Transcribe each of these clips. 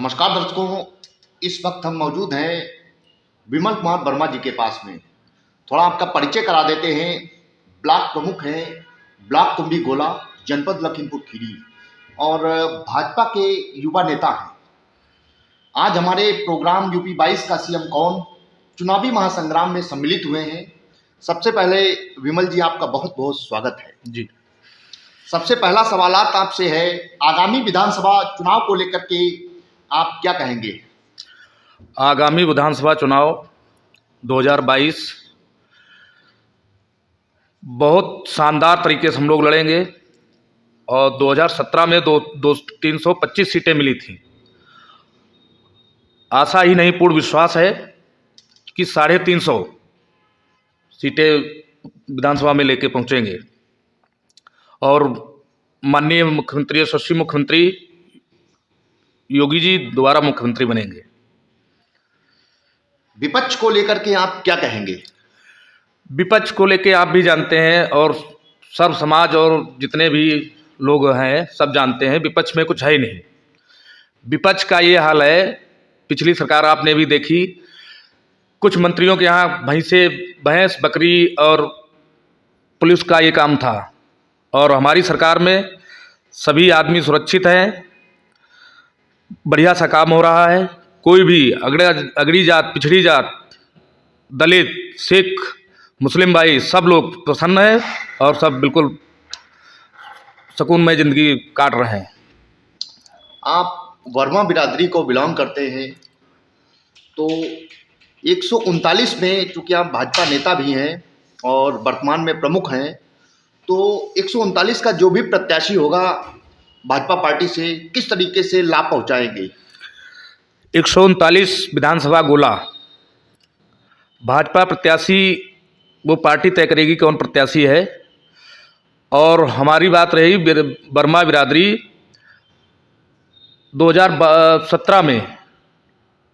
नमस्कार दर्शकों, इस वक्त हम मौजूद हैं विमल कुमार वर्मा जी के पास में। थोड़ा आपका परिचय करा देते हैं। ब्लॉक प्रमुख हैं ब्लॉक कुंभी गोला, जनपद लखीमपुर खीरी और भाजपा के युवा नेता हैं। आज हमारे प्रोग्राम यूपी 22 का सीएम कौन चुनावी महासंग्राम में सम्मिलित हुए हैं। सबसे पहले विमल जी, आपका बहुत बहुत स्वागत है जी। सबसे पहला सवालात आपसे है, आगामी विधानसभा चुनाव को लेकर के आप क्या कहेंगे? आगामी विधानसभा चुनाव 2022 बहुत शानदार तरीके से हम लोग लड़ेंगे और 2017 में 325 सीटें मिली थी। आशा ही नहीं, पूर्ण विश्वास है कि 350 सीटें विधानसभा में लेके पहुंचेंगे और माननीय मुख्यमंत्री, यशस्वी मुख्यमंत्री योगी जी दोबारा मुख्यमंत्री बनेंगे। विपक्ष को लेकर के आप क्या कहेंगे? विपक्ष को लेके आप भी जानते हैं और सर्व समाज और जितने भी लोग हैं सब जानते हैं, विपक्ष में कुछ है ही नहीं। विपक्ष का ये हाल है, पिछली सरकार आपने भी देखी, कुछ मंत्रियों के यहाँ भैंस बकरी और पुलिस का ये काम था और हमारी सरकार में सभी आदमी सुरक्षित हैं, बढ़िया सा काम हो रहा है। कोई भी अगड़ी जात, पिछड़ी जात, दलित, सिख, मुस्लिम भाई सब लोग प्रसन्न हैं और सब बिल्कुल सुकूनमय ज़िंदगी काट रहे हैं। आप वर्मा बिरादरी को बिलोंग करते हैं तो 139 में, चूँकि आप भाजपा नेता भी हैं और वर्तमान में प्रमुख हैं, तो 139 का जो भी प्रत्याशी होगा भाजपा पार्टी से किस तरीके से लाभ पहुंचाएंगे? 139 विधानसभा गोला भाजपा प्रत्याशी वो पार्टी तय करेगी कौन प्रत्याशी है। और हमारी बात रही वर्मा बिरादरी 2017 में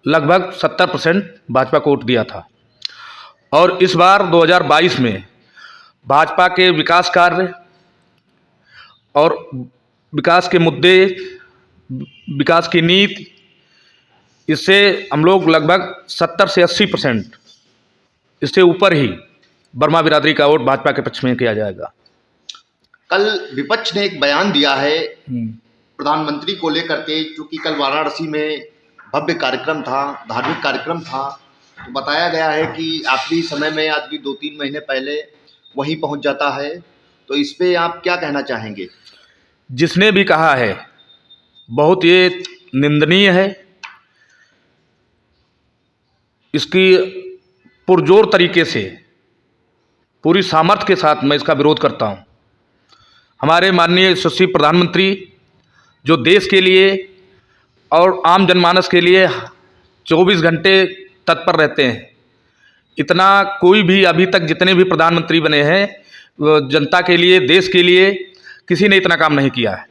लगभग 70% भाजपा को वोट दिया था और इस बार 2022 में भाजपा के विकास कार्य और विकास के मुद्दे, विकास की नीति, इससे हम लोग लगभग 70 से 80%, इससे ऊपर ही वर्मा बिरादरी का वोट भाजपा के पक्ष में किया जाएगा। कल विपक्ष ने एक बयान दिया है प्रधानमंत्री को लेकर के, क्योंकि कल वाराणसी में भव्य कार्यक्रम था, धार्मिक कार्यक्रम था, तो बताया गया है कि आखिरी समय में आदमी 2-3 महीने पहले वहीं पहुंच जाता है, तो इस पे आप क्या कहना चाहेंगे? जिसने भी कहा है बहुत ये निंदनीय है। इसकी पुरजोर तरीके से, पूरी सामर्थ्य के साथ मैं इसका विरोध करता हूँ। हमारे माननीय यशस्वी प्रधानमंत्री जो देश के लिए और आम जनमानस के लिए 24 घंटे तत्पर रहते हैं, इतना कोई भी अभी तक जितने भी प्रधानमंत्री बने हैं जनता के लिए, देश के लिए किसी ने इतना काम नहीं किया है।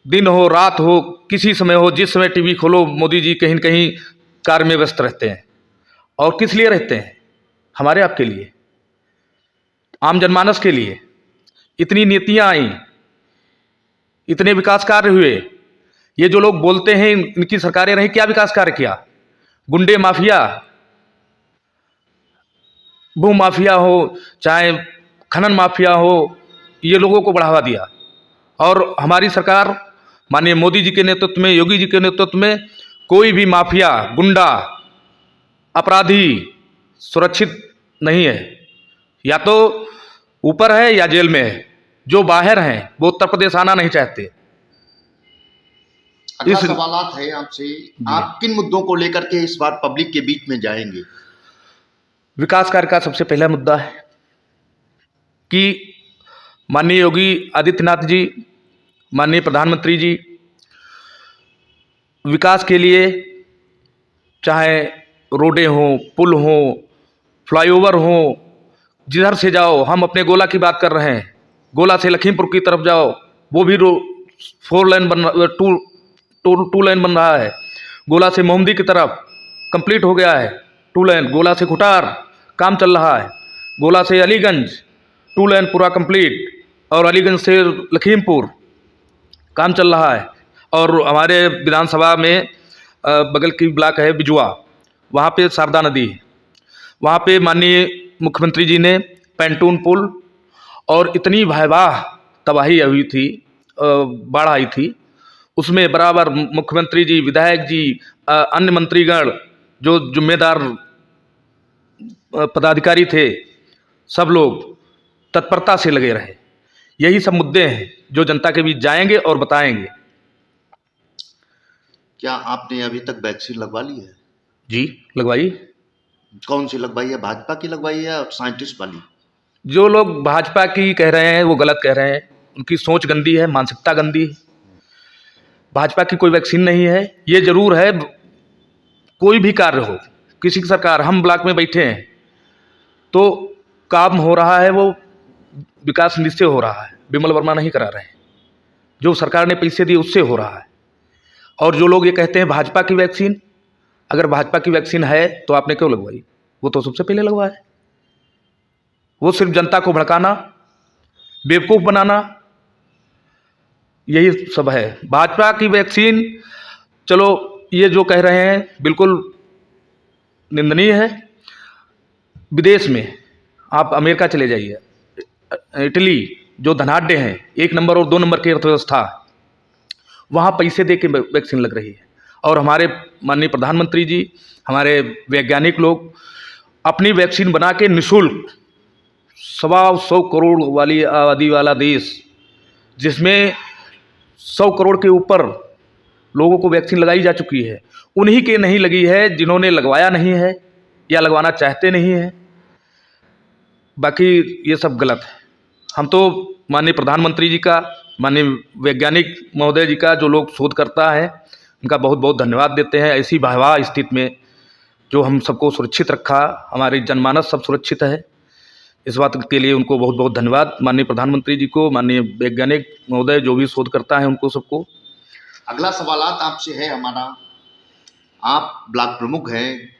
दिन हो रात हो, किसी समय हो, जिस समय टीवी खोलो मोदी जी कहीं न कहीं कार्य में व्यस्त रहते हैं। और किस लिए रहते हैं? हमारे आपके लिए, आम जनमानस के लिए। इतनी नीतियाँ आई, इतने विकास कार्य हुए। ये जो लोग बोलते हैं इनकी सरकारें रही, क्या विकास कार्य किया? गुंडे माफिया, भू माफिया हो चाहे खनन माफिया हो, ये लोगों को बढ़ावा दिया। और हमारी सरकार माननीय मोदी जी के नेतृत्व में, योगी जी के नेतृत्व में कोई भी माफिया, गुंडा, अपराधी सुरक्षित नहीं है। या तो ऊपर है या जेल में है। जो बाहर हैं वो उत्तर प्रदेश आना नहीं चाहते। अगला सवालात है आपसे, आप किन मुद्दों को लेकर के इस बार पब्लिक के बीच में जाएंगे? विकास कार्य का सबसे पहला मुद्दा है कि माननीय योगी आदित्यनाथ जी, माननीय प्रधानमंत्री जी विकास के लिए, चाहे रोडें हों, पुल हों, फ्लाईओवर हों, जिधर से जाओ, हम अपने गोला की बात कर रहे हैं, गोला से लखीमपुर की तरफ जाओ, वो भी 4 लेन बन, 2 लेन बन रहा है। गोला से मोहम्मदी की तरफ कंप्लीट हो गया है 2 लेन। गोला से खुटार काम चल रहा है। गोला से अलीगंज 2 लेन पूरा कंप्लीट और अलीगंज से लखीमपुर काम चल रहा है। और हमारे विधानसभा में बगल की ब्लॉक है बिजुआ, वहाँ पे शारदा नदी है, वहाँ पे माननीय मुख्यमंत्री जी ने पैंटून पुल और इतनी भयावह तबाही हुई थी, बाढ़ आई थी, उसमें बराबर मुख्यमंत्री जी, विधायक जी, अन्य मंत्रीगण जो जिम्मेदार पदाधिकारी थे, सब लोग तत्परता से लगे रहे। यही सब मुद्दे हैं जो जनता के बीच जाएंगे और बताएंगे। क्या आपने अभी तक वैक्सीन लगवा ली है? जी लगवाई। कौन सी लगवाई है, भाजपा की लगवाई है या साइंटिस्ट वाली? जो लोग भाजपा की कह रहे हैं वो गलत कह रहे हैं, उनकी सोच गंदी है, मानसिकता गंदी है। भाजपा की कोई वैक्सीन नहीं है। ये जरूर है, कोई भी कार्य हो, किसी की सरकार, हम ब्लॉक में बैठे हैं तो काम हो रहा है, वो विकास निश्चय हो रहा है, विमल वर्मा नहीं करा रहे हैं, जो सरकार ने पैसे दिए उससे हो रहा है। और जो लोग ये कहते हैं भाजपा की वैक्सीन, अगर भाजपा की वैक्सीन है तो आपने क्यों लगवाई? वो तो सबसे पहले लगवाया है। वो सिर्फ जनता को भड़काना, बेवकूफ़ बनाना, यही सब है। भाजपा की वैक्सीन, चलो ये जो कह रहे हैं बिल्कुल निंदनीय है। विदेश में आप अमेरिका चले जाइए, इटली जो धनाढ्य हैं, 1 नंबर और 2 नंबर की अर्थव्यवस्था, वहाँ पैसे दे के वैक्सीन लग रही है। और हमारे माननीय प्रधानमंत्री जी, हमारे वैज्ञानिक लोग अपनी वैक्सीन बना के निःशुल्क 125 करोड़ वाली आबादी वाला देश, जिसमें 100 करोड़ के ऊपर लोगों को वैक्सीन लगाई जा चुकी है, उन्हीं के नहीं लगी है जिन्होंने लगवाया नहीं है या लगवाना चाहते नहीं हैं। बाकी ये सब गलत है। हम तो माननीय प्रधानमंत्री जी का, माननीय वैज्ञानिक महोदय जी का, जो लोग शोध करता है, उनका बहुत बहुत धन्यवाद देते हैं। ऐसी भयावह स्थिति में जो हम सबको सुरक्षित रखा, हमारी जनमानस सब सुरक्षित है, इस बात के लिए उनको बहुत बहुत धन्यवाद। माननीय प्रधानमंत्री जी को, माननीय वैज्ञानिक महोदय जो भी शोध करता है, उनको सबको। अगला सवालात आपसे है हमारा, आप ब्लॉक प्रमुख हैं,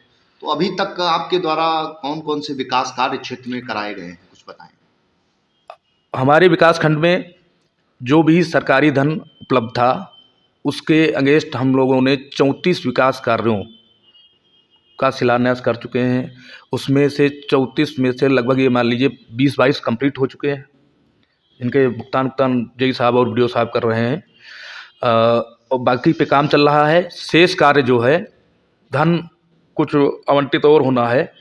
तो अभी तक आपके द्वारा कौन कौन से विकास कार्य क्षेत्र में कराए गए हैं, कुछ बताएं। हमारे विकास खंड में जो भी सरकारी धन उपलब्ध था, उसके अगेंस्ट हम लोगों ने 34 विकास कार्यों का शिलान्यास कर चुके हैं। उसमें से 34 में से लगभग ये मान लीजिए 20-22 कंप्लीट हो चुके हैं। इनके भुगतान जय साहब और वीडियो साहब कर रहे हैं, और बाकी पे काम चल रहा है। शेष कार्य जो है, धन कुछ आवंटित और होना है,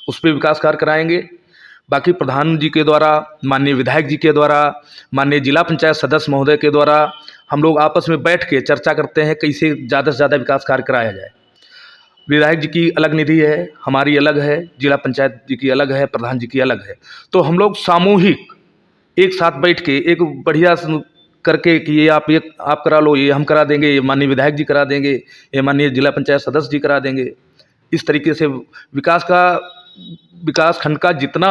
उस पर विकास कार्य कराएंगे। बाकी प्रधान जी के द्वारा, माननीय विधायक जी के द्वारा, माननीय जिला पंचायत सदस्य महोदय के द्वारा हम लोग आपस में बैठ के चर्चा करते हैं कैसे ज़्यादा से ज़्यादा विकास कार्य कराया जाए। विधायक जी की अलग निधि है, हमारी अलग है, जिला पंचायत जी की अलग है, प्रधान जी की अलग है। तो हम लोग सामूहिक एक साथ बैठ के एक बढ़िया करके कि ये आप करा लो, ये हम करा देंगे, ये माननीय विधायक जी करा देंगे, ये माननीय जिला पंचायत सदस्य जी करा देंगे। इस तरीके से विकास खंड का जितना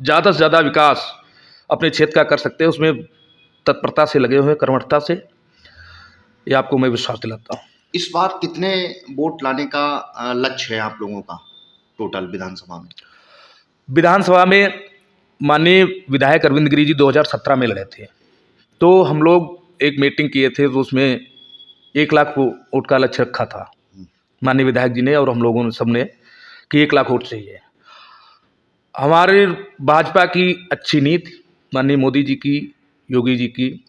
ज़्यादा से ज़्यादा विकास अपने क्षेत्र का कर सकते हैं, उसमें तत्परता से लगे हुए हैं, कर्मठता से। ये आपको मैं विश्वास दिलाता हूँ। इस बार कितने वोट लाने का लक्ष्य है आप लोगों का टोटल विधानसभा में? विधानसभा में माननीय विधायक अरविंद गिरी जी 2017 में लड़े थे, तो हम लोग एक मीटिंग किए थे, तो उसमें 1 लाख वोट का लक्ष्य रखा था माननीय विधायक जी ने, और हम लोगों ने सबने कि 1 लाख वोट चाहिए। हमारे भाजपा की अच्छी नीति, माननीय मोदी जी की, योगी जी की,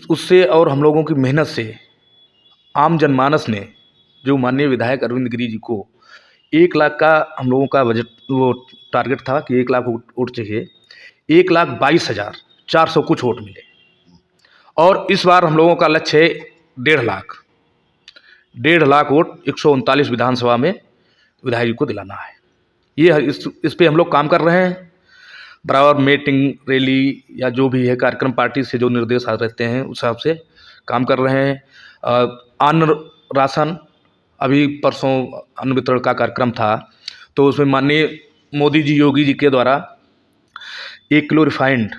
उससे और हम लोगों की मेहनत से आम जनमानस ने, जो माननीय विधायक अरविंद गिरी जी को 1 लाख का हम लोगों का बजट, वो टारगेट था कि 1 लाख वोट चाहिए, 1,22,400 कुछ वोट मिले। और इस बार हम लोगों का लक्ष्य है 1.5 लाख वोट 139 विधानसभा में विधायक जी को दिलाना है। ये इस पे हम लोग काम कर रहे हैं। बराबर मीटिंग, रैली या जो भी है कार्यक्रम, पार्टी से जो निर्देश आ रहते हैं उस हिसाब से काम कर रहे हैं। अन्न राशन, अभी परसों अन्न वितरण का कार्यक्रम था, तो उसमें माननीय मोदी जी, योगी जी के द्वारा 1 किलो रिफाइंड,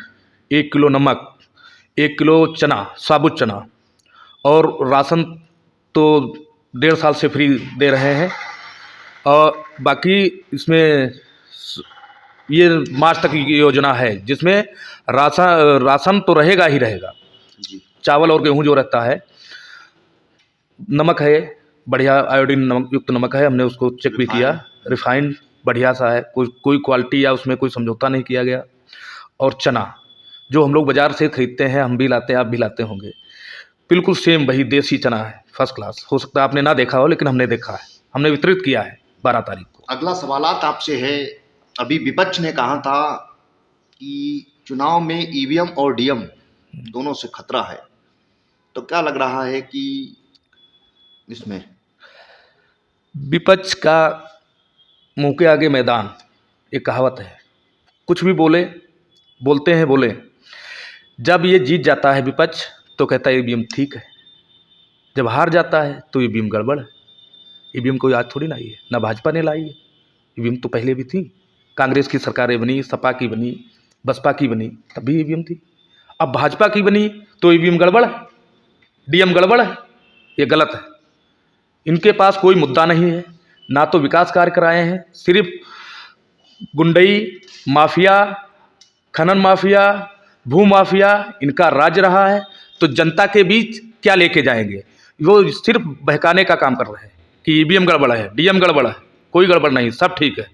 1 किलो नमक, 1 किलो चना, साबुत चना, और राशन तो 1.5 साल से फ्री दे रहे हैं। और बाकी इसमें ये मार्च तक की योजना है, जिसमें राशन तो रहेगा ही रहेगा। जी। चावल और गेहूं जो रहता है, नमक है, बढ़िया आयोडीन नमक युक्त नमक है, हमने उसको चेक भी किया, रिफाइंड बढ़िया सा है, कोई क्वालिटी या उसमें कोई समझौता नहीं किया गया। और चना जो हम लोग बाज़ार से खरीदते हैं, हम भी लाते हैं, आप भी लाते होंगे, बिल्कुल सेम वही देसी चना है, फर्स्ट क्लास। हो सकता है आपने ना देखा हो, लेकिन हमने देखा है, हमने वितरित किया है 12 तारीख को। अगला सवालात आपसे है, अभी विपक्ष ने कहा था कि चुनाव में ईवीएम और डीएम दोनों से खतरा है, तो क्या लग रहा है कि इसमें? विपक्ष का मुंह के आगे मैदान, एक कहावत है, कुछ भी बोलते हैं बोले, जब ये जीत जाता है विपक्ष तो कहता है ईवीएम ठीक है, जब हार जाता है तो ईवीएम गड़बड़ है। ईवीएम कोई आज थोड़ी ना आई है, ना भाजपा ने लाई है, ईवीएम तो पहले भी थी, कांग्रेस की सरकारें बनी, सपा की बनी, बसपा की बनी, तब भी ईवीएम थी। अब भाजपा की बनी तो ईवीएम गड़बड़ है, डीएम गड़बड़ है, ये गलत है। इनके पास कोई मुद्दा नहीं है, ना तो विकास कार्य कराए हैं, सिर्फ गुंडई माफिया, खनन माफिया, भू माफिया इनका राज रहा है। तो जनता के बीच क्या लेके जाएंगे? वो सिर्फ बहकाने का काम कर रहे हैं कि ईवीएम गड़बड़ है, डीएम गड़बड़ है। कोई गड़बड़ नहीं, सब ठीक है,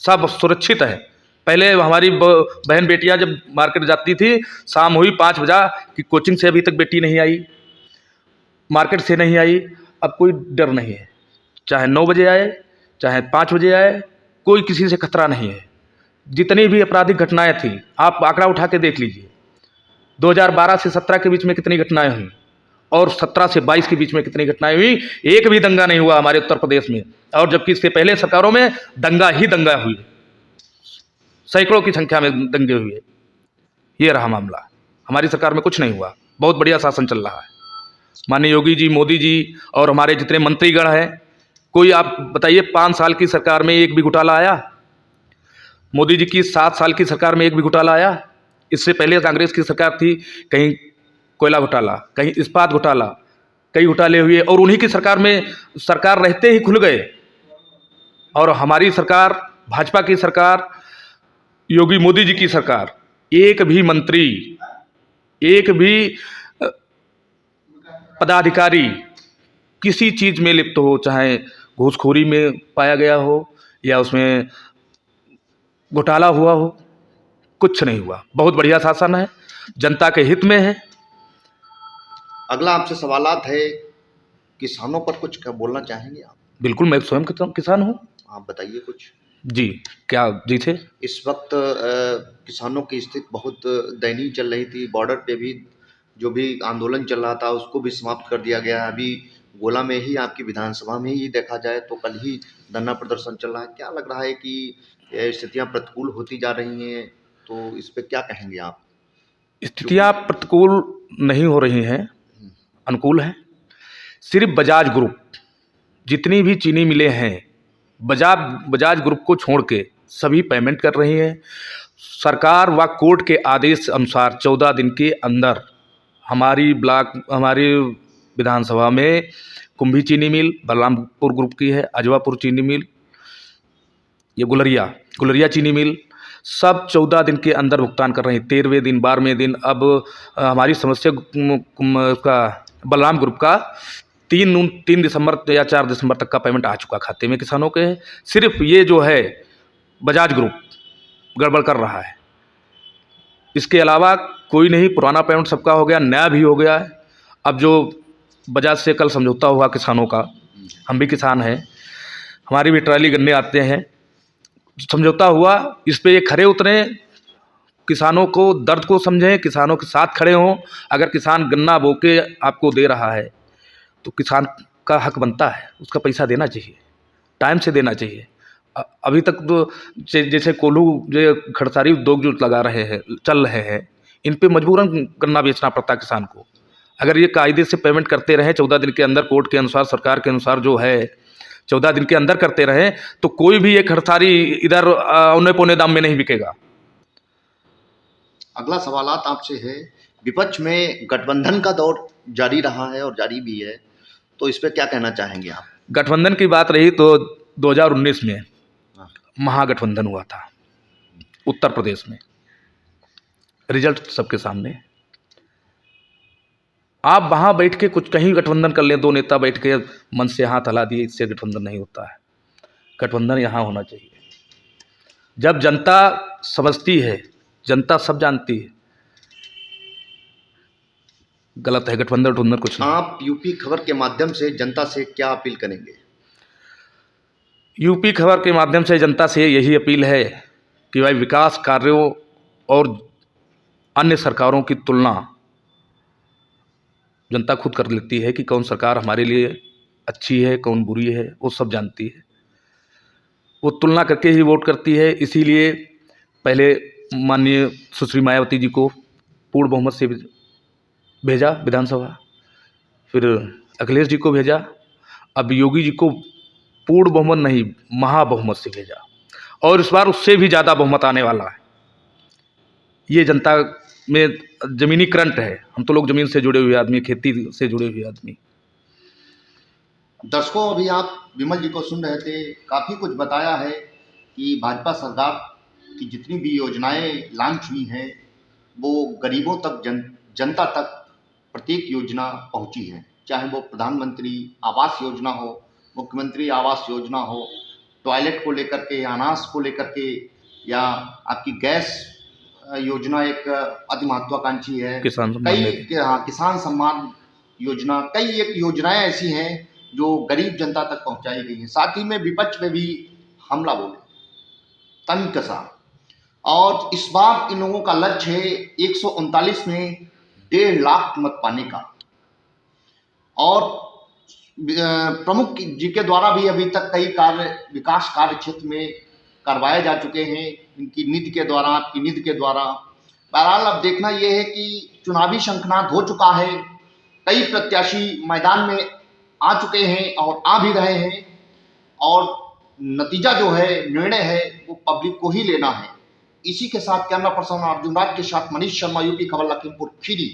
सब सुरक्षित है। पहले हमारी बहन बेटियां जब मार्केट जाती थी, शाम हुई 5 बजा कि कोचिंग से अभी तक बेटी नहीं आई, मार्केट से नहीं आई। अब कोई डर नहीं है, चाहे 9 बजे आए, चाहे 5 बजे आए, कोई किसी से खतरा नहीं है। जितनी भी आपराधिक घटनाएं थी, आप आंकड़ा उठा के देख लीजिए, 2012 से 17 के बीच में कितनी घटनाएं हुई और 17 से 22 के बीच में कितनी घटनाएं हुई। एक भी दंगा नहीं हुआ हमारे उत्तर प्रदेश में, और जबकि इससे पहले सरकारों में दंगा ही दंगा हुई, सैकड़ों की संख्या में दंगे हुए। ये रहा मामला, हमारी सरकार में कुछ नहीं हुआ, बहुत बढ़िया शासन चल रहा है। माननीय योगी जी, मोदी जी और हमारे जितने मंत्रीगण हैं, कोई आप बताइए 5 साल की सरकार में एक भी घोटाला आया? मोदी जी की 7 साल की सरकार में एक भी घोटाला आया? इससे पहले कांग्रेस की सरकार थी, कहीं कोयला घोटाला, कहीं इस्पात घोटाला, कई घोटाले हुए, और उन्हीं की सरकार में सरकार रहते ही खुल गए। और हमारी सरकार, भाजपा की सरकार, योगी मोदी जी की सरकार, एक भी मंत्री, एक भी पदाधिकारी किसी चीज़ में लिप्त हो, चाहे घूसखोरी में पाया गया हो या उसमें घोटाला हुआ हो, कुछ नहीं हुआ। बहुत बढ़िया शासन है, जनता के हित में है। अगला आपसे सवालात है, किसानों पर कुछ क्या बोलना चाहेंगे आप? बिल्कुल, मैं स्वयं किसान हूँ। आप बताइए कुछ। जी, क्या जी थे? इस वक्त किसानों की स्थिति बहुत दयनीय चल रही थी। बॉर्डर पे भी जो भी आंदोलन चल रहा था उसको भी समाप्त कर दिया गया है। अभी गोला में ही, आपकी विधानसभा में ही देखा जाए तो कल ही धरना प्रदर्शन चल रहा है। क्या लग रहा है कि स्थितियां प्रतिकूल होती जा रही हैं, तो इस पे क्या कहेंगे आप? स्थितियाँ प्रतिकूल नहीं हो रही हैं, अनुकूल हैं। सिर्फ बजाज ग्रुप, जितनी भी चीनी मिलें हैं, बजाज ग्रुप को छोड़ के सभी पेमेंट कर रही हैं। सरकार व कोर्ट के आदेश अनुसार 14 दिन के अंदर हमारी विधानसभा में कुंभी चीनी मिल बलरामपुर ग्रुप की है, अजवापुर चीनी मिल, ये गुलरिया चीनी मिल, सब 14 दिन के अंदर भुगतान कर रही हैं। 13वें दिन, 12वें दिन। अब हमारी समस्या का बलराम ग्रुप का 3 दिसंबर या 4 दिसंबर तक का पेमेंट आ चुका खाते में किसानों के। सिर्फ ये जो है बजाज ग्रुप गड़बड़ कर रहा है, इसके अलावा कोई नहीं। पुराना पेमेंट सबका हो गया, नया भी हो गया है। अब जो बजाज से कल समझौता हुआ किसानों का, हम भी किसान हैं, हमारी भी ट्राली गन्ने आते हैं, समझौता हुआ, इस पे ये खरे उतरे, किसानों को दर्द को समझें, किसानों के साथ खड़े हों। अगर किसान गन्ना बो के आपको दे रहा है तो किसान का हक बनता है, उसका पैसा देना चाहिए, टाइम से देना चाहिए। अभी तक तो जैसे कोल्हू जो खड़सारी उद्योग जो चल रहे हैं, इन पे मजबूरन गन्ना बेचना पड़ता है किसान को। अगर ये कायदे से पेमेंट करते रहें 14 दिन के अंदर, कोर्ट के अनुसार, सरकार के अनुसार जो है 14 दिन के अंदर करते रहें, तो कोई भी ये खड़सारी इधर औने पौने दाम में नहीं बिकेगा। अगला सवालात आपसे है, विपक्ष में गठबंधन का दौर जारी रहा है और जारी भी है, तो इस पे क्या कहना चाहेंगे आप? गठबंधन की बात रही तो 2019 में महागठबंधन हुआ था उत्तर प्रदेश में, रिजल्ट सबके सामने। आप वहाँ बैठ के कुछ कहीं गठबंधन कर लें, दो नेता बैठ के मन से हाथ हिला दिए, इससे गठबंधन नहीं होता है। गठबंधन यहाँ होना चाहिए। जब जनता समझती है, जनता सब जानती है, गलत है गठबंधन उठबंधन कुछ नहीं। आप यूपी खबर के माध्यम से जनता से क्या अपील करेंगे? यूपी खबर के माध्यम से जनता से यही अपील है कि भाई विकास कार्यों और अन्य सरकारों की तुलना जनता खुद कर लेती है कि कौन सरकार हमारे लिए अच्छी है, कौन बुरी है, वो सब जानती है। वो तुलना करके ही वोट करती है। इसीलिए पहले माननीय सुश्री मायावती जी को पूर्ण बहुमत से भेजा विधानसभा, फिर अखिलेश जी को भेजा, अब योगी जी को पूर्ण बहुमत नहीं महाबहुमत से भेजा, और इस बार उससे भी ज़्यादा बहुमत आने वाला है। ये जनता में ज़मीनी करंट है। हम तो लोग ज़मीन से जुड़े हुए आदमी, खेती से जुड़े हुए आदमी। दर्शकों, अभी आप विमल जी को सुन रहे थे। काफ़ी कुछ बताया है कि भाजपा सरकार की जितनी भी योजनाएं लॉन्च हुई हैं वो गरीबों तक, जनता तक प्रत्येक योजना पहुंची है। चाहे वो प्रधानमंत्री आवास योजना हो, मुख्यमंत्री आवास योजना हो, टॉयलेट को लेकर के, अनाज को लेकर के, या आपकी गैस योजना एक अति महत्वाकांक्षी है। किसान सम्मान निधि। हाँ, किसान सम्मान योजना, कई एक योजनाएं ऐसी हैं जो गरीब जनता तक पहुंचाई गई हैं। साथ ही में विपक्ष पे भी हमला बोले, तंग कसा। और इस बार इन लोगों का लक्ष्य है 139 में 1.5 लाख मत पाने का। और प्रमुख जी के द्वारा भी अभी तक कई कार्य, विकास कार्य क्षेत्र में करवाए जा चुके हैं, इनकी नीति के द्वारा, आपकी नीति के द्वारा। बहरहाल अब देखना यह है कि चुनावी शंखनाद हो चुका है, कई प्रत्याशी मैदान में आ चुके हैं और आ भी रहे हैं, और नतीजा जो है, निर्णय है, वो पब्लिक को ही लेना है। इसी के साथ कैमरा पर्सन अर्जुन राज के साथ मनीष शर्मा, यूपी खबर, लखीमपुर खीरी।